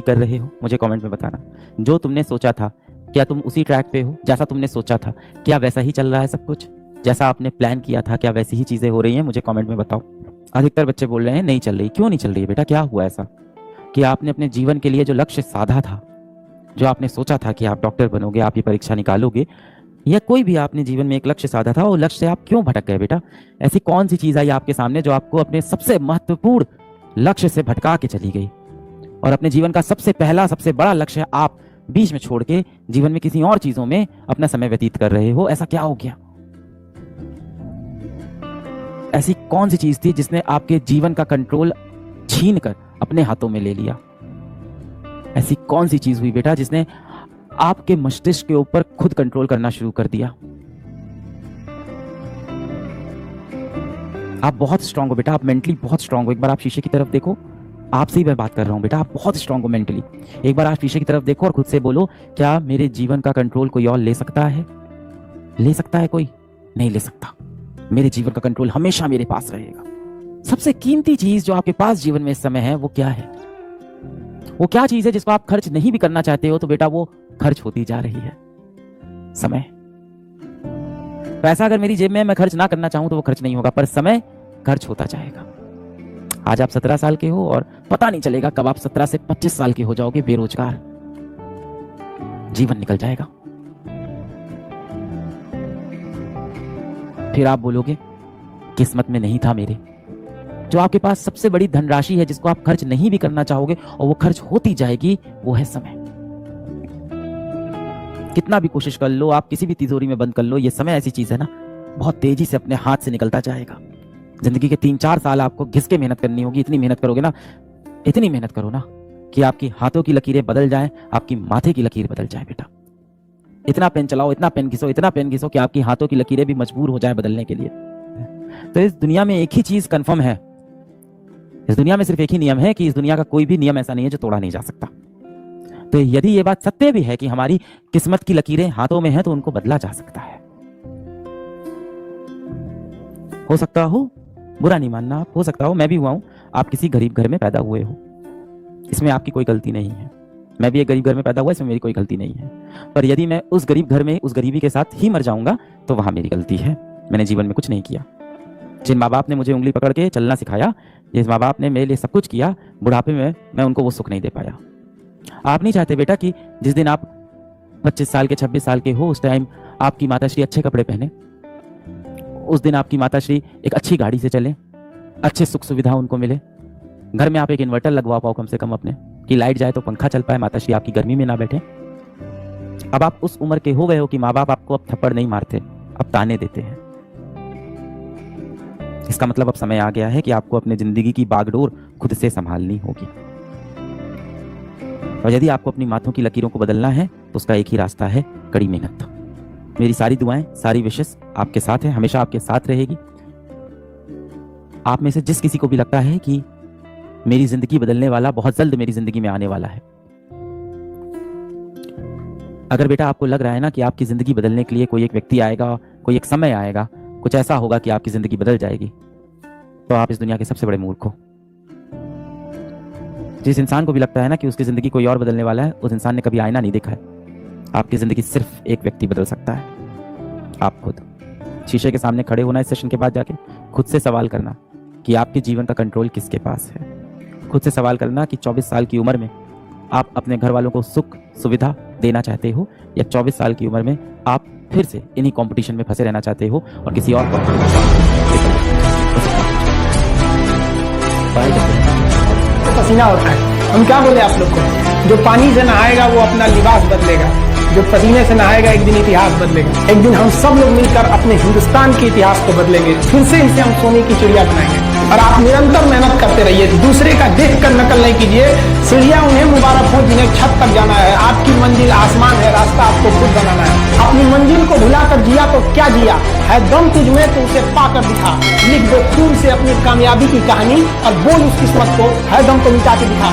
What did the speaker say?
कर रहे हो मुझे कमेंट में बताना। जो तुमने सोचा था क्या तुम उसी ट्रैक पे हो? जैसा तुमने सोचा था क्या वैसा ही चल रहा है सब कुछ? जैसा आपने प्लान किया था क्या वैसी ही चीजें हो रही हैं? मुझे कमेंट में बताओ। अधिकतर बच्चे बोल रहे हैं नहीं चल रही। क्यों नहीं चल रही है बेटा? क्या हुआ ऐसा कि आपने अपने जीवन के लिए जो लक्ष्य साधा था, जो आपने सोचा था कि आप डॉक्टर बनोगे, आप ये परीक्षा निकालोगे, या कोई भी आपने जीवन में एक लक्ष्य साधा था, वो लक्ष्य से आप क्यों भटक गए बेटा? ऐसी कौन सी चीज आई आपके सामने जो आपको अपने सबसे महत्वपूर्ण लक्ष्य से भटका के चली गई और अपने जीवन का सबसे पहला सबसे बड़ा लक्ष्य आप बीच में छोड़ के जीवन में किसी और चीजों में अपना समय व्यतीत कर रहे हो? ऐसा क्या हो गया? ऐसी कौन सी चीज थी जिसने आपके जीवन का कंट्रोल छीन कर अपने हाथों में ले लिया? ऐसी कौन सी चीज हुई बेटा जिसने आपके मस्तिष्क के ऊपर खुद कंट्रोल करना शुरू कर दिया? आप बहुत स्ट्रांग हो बेटा, आप मेंटली बहुत स्ट्रांग हो। एक बार आप शीशे की तरफ देखो, आपसे ही मैं बात कर रहा हूं बेटा, आप बहुत स्ट्रांग हो मेंटली। एक बार आप शीशे की तरफ देखो और खुद से बोलो, क्या मेरे जीवन का कंट्रोल कोई और ले सकता है? ले सकता है कोई? नहीं ले सकता। मेरे जीवन का कंट्रोल हमेशा मेरे पास रहेगा। सबसे कीमती चीज जो आपके पास जीवन में इस समय है वो क्या है? वो क्या चीज है जिसको आप खर्च नहीं भी करना चाहते हो तो बेटा वो खर्च होती जा रही है? समय। पैसा अगर मेरी जेब में मैं खर्च ना करना चाहूं तो वो खर्च नहीं होगा, पर समय खर्च होता जाएगा। आज आप 17 साल के हो और पता नहीं चलेगा कब आप 17 से 25 साल के हो जाओगे बेरोजगार। जीवन निकल जाएगा। फिर आप बोलोगे किस्मत में नहीं था मेरे। जो आपके पास सबसे बड़ी धनराशि है जिसको आप खर्च नहीं भी करना चाहोगे और वो खर्च होती जाएगी, वो है समय। कितना भी कोशिश कर लो, आप किसी भी तिजोरी में बंद कर लो, ये समय ऐसी चीज है ना, बहुत तेजी से अपने हाथ से निकलता जाएगा। जिंदगी के 3-4 साल आपको घिस के मेहनत करनी होगी। इतनी मेहनत करोगे ना, इतनी मेहनत करो ना कि आपकी हाथों की लकीरें बदल जाएं, आपकी माथे की लकीर बदल जाए बेटा। इतना पेन चलाओ, इतना पेन घिसो, इतना पेन घिसो कि आपकी हाथों की लकीरें भी मजबूर हो जाए बदलने के लिए। तो इस दुनिया में एक ही चीज कंफर्म है, इस दुनिया में सिर्फ एक ही नियम है कि इस दुनिया का कोई भी नियम ऐसा नहीं है जो तोड़ा नहीं जा सकता। तो यदि ये बात सत्य भी है कि हमारी किस्मत की लकीरें हाथों में हैं तो उनको बदला जा सकता है। हो सकता हो, बुरा नहीं मानना आप, हो सकता हो मैं भी हुआ हूं, आप किसी गरीब घर में पैदा हुए हो, इसमें आपकी कोई गलती नहीं है। मैं भी एक गरीब घर में पैदा हुआ, इसमें मेरी कोई गलती नहीं है। पर यदि मैं उस गरीब घर में उस गरीबी के साथ ही मर जाऊंगा तो वहां मेरी गलती है। मैंने जीवन में कुछ नहीं किया। जिन माँ बाप ने मुझे उंगली पकड़ के चलना सिखाया, जिस माँ बाप ने मेरे लिए सब कुछ किया, बुढ़ापे में मैं उनको वो सुख नहीं दे पाया। आप नहीं चाहते बेटा कि जिस दिन आप 25 साल के 26 साल के हो उस टाइम आपकी माताश्री अच्छे कपड़े पहने, उस दिन आपकी माताश्री एक अच्छी गाड़ी से चले, अच्छे सुख सुविधा उनको मिले, घर में आप एक इन्वर्टर लगवा पाओ कम से कम अपने, कि लाइट जाए तो पंखा चल पाए, माताश्री आपकी गर्मी में ना बैठे। अब आप उस उम्र के हो गए हो कि माँ बाप आपको अब थप्पड़ नहीं मारते, अब ताने देते हैं। इसका मतलब अब समय आ गया है कि आपको अपनी जिंदगी की बागडोर खुद से संभालनी होगी। और यदि आपको अपनी माथों की लकीरों को बदलना है तो उसका एक ही रास्ता है, कड़ी मेहनत। मेरी सारी दुआएं, सारी विशेष आपके साथ है, हमेशा आपके साथ रहेगी। आप में से जिस किसी को भी लगता है कि मेरी जिंदगी बदलने वाला बहुत जल्द मेरी जिंदगी में आने वाला है, अगर बेटा आपको लग रहा है ना कि आपकी जिंदगी बदलने के लिए कोई एक व्यक्ति आएगा, कोई एक समय आएगा, कुछ ऐसा होगा कि आपकी जिंदगी बदल जाएगी, तो आप इस दुनिया के सबसे बड़े मूर्ख हो। जिस इंसान को भी लगता है ना कि उसकी जिंदगी कोई और बदलने वाला है, उस इंसान ने कभी आईना नहीं देखा है। आपकी जिंदगी सिर्फ एक व्यक्ति बदल सकता है, आप खुद। शीशे के सामने खड़े होना इस सेशन के बाद जाके, खुद से सवाल करना कि आपके जीवन का कंट्रोल किसके पास है। खुद से सवाल करना कि 24 साल की उम्र में आप अपने घर वालों को सुख सुविधा देना चाहते हो, या 24 साल की उम्र में आप फिर से इन्हीं कंपटीशन में फंसे रहना चाहते हो और किसी और पसीना होता है। हम क्या बोले आप लोग को, जो पानी से नहाएगा वो अपना लिबास बदलेगा, जो पसीने से नहाएगा एक दिन इतिहास बदलेगा। एक दिन हम सब लोग मिलकर अपने हिंदुस्तान के इतिहास को बदलेंगे, फिर से इसे हम सोने की चिड़िया बनाएंगे। और आप निरंतर मेहनत करते रहिए, दूसरे का देख कर नकल नहीं कीजिए। सीढ़ियां उन्हें मुबारक हो जिन्हें छत तक जाना है, आपकी मंजिल आसमान है, रास्ता आपको खुद बनाना है। अपनी मंजिल को भुलाकर जिया तो क्या जिया है, दम तुझ में तो उसे पाकर दिखा। लिख दो खून से अपनी कामयाबी की कहानी और बोल उस किस्मत को, है दम तो मिटा के दिखा।